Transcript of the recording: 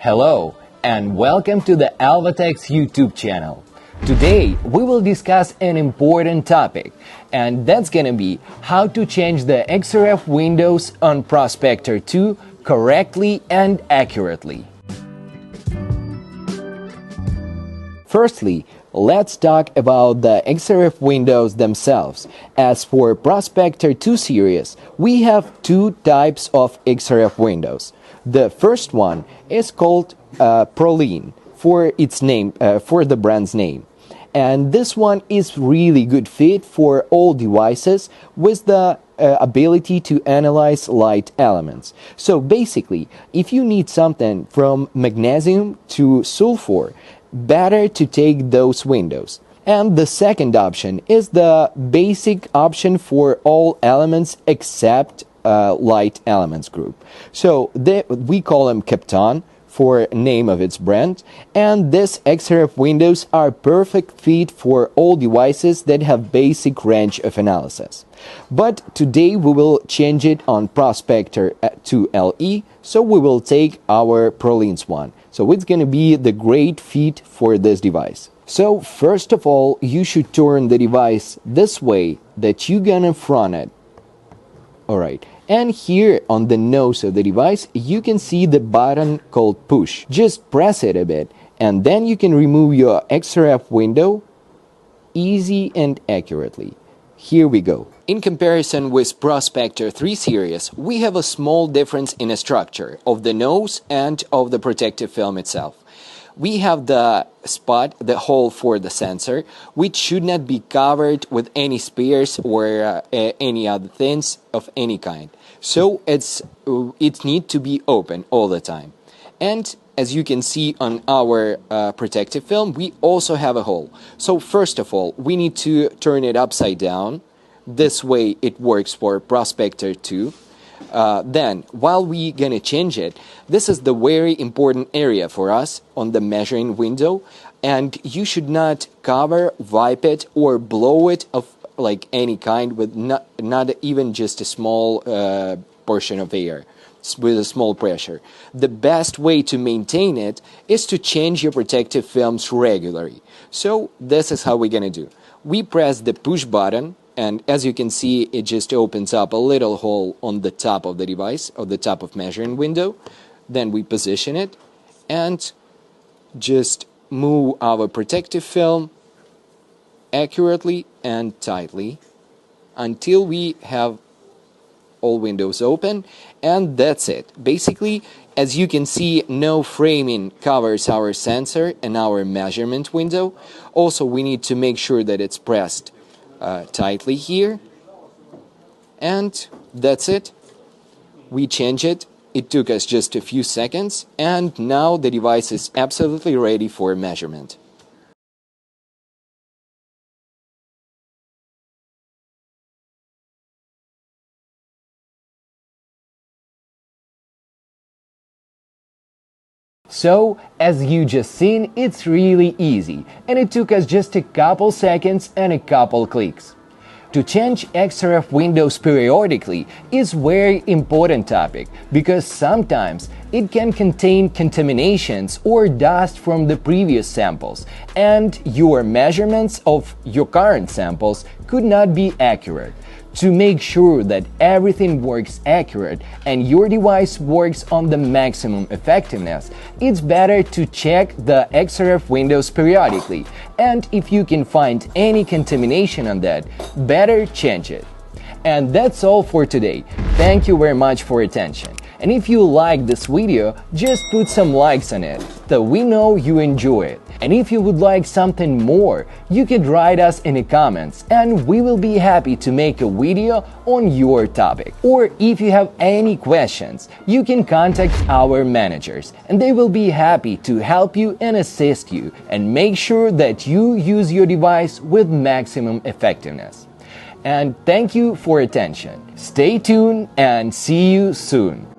Hello and welcome to the Elvatech's YouTube channel. Today we will discuss an important topic, and that's gonna be how to change the XRF windows on ProSpector 2 correctly and accurately. Firstly, let's talk about the XRF windows themselves. As for ProSpector 2 series, we have two types of XRF windows. The first one is called ProSpector for its name, for the brand's name. And this one is really good fit for all devices with the ability to analyze light elements. So basically, if you need something from magnesium to sulfur, better to take those windows. And the second option is the basic option for all elements except light elements group. So we call them Kapton for name of its brand, and these XRF windows are perfect fit for all devices that have basic range of analysis. But today we will change it on ProSpector to LE, so we will take our ProSpector one. So it's going to be the great fit for this device. So first of all, you should turn the device this way that you're gonna front it. Alright, and here on the nose of the device you can see the button called push. Just press it a bit and then you can remove your XRF window easy and accurately. Here we go. In comparison with ProSpector 3 series, we have a small difference in the structure of the nose and of the protective film itself. We have the spot, the hole for the sensor, which should not be covered with any spares or any other things of any kind. So it needs to be open all the time. And as you can see on our protective film, we also have a hole. So first of all, we need to turn it upside down. This way it works for ProSpector 2. Then, while we're gonna change it, this is the very important area for us on the measuring window, and you should not cover, wipe it, or blow it of like any kind with not even just a small portion of air with a small pressure. The best way to maintain it is to change your protective films regularly. So this is how we're gonna do. We press the push button, and as you can see, it just opens up a little hole on the top of the device, or the top of measuring window. Then we position it and just move our protective film accurately and tightly until we have all windows open, and that's it. Basically, as you can see, no framing covers our sensor and our measurement window. Also, we need to make sure that it's pressed tightly here, and that's it. We change it. It took us just a few seconds, and now the device is absolutely ready for measurement. So, as you just seen, it's really easy, and it took us just a couple seconds and a couple clicks. To change XRF windows periodically is a very important topic, because sometimes it can contain contaminations or dust from the previous samples, and your measurements of your current samples could not be accurate. To make sure that everything works accurate and your device works on the maximum effectiveness, it's better to check the XRF windows periodically, and if you can find any contamination on that, better change it. And that's all for today. Thank you very much for your attention. And if you like this video, just put some likes on it, so we know you enjoy it. And if you would like something more, you can write us in the comments and we will be happy to make a video on your topic. Or if you have any questions, you can contact our managers and they will be happy to help you and assist you and make sure that you use your device with maximum effectiveness. And thank you for your attention. Stay tuned and see you soon.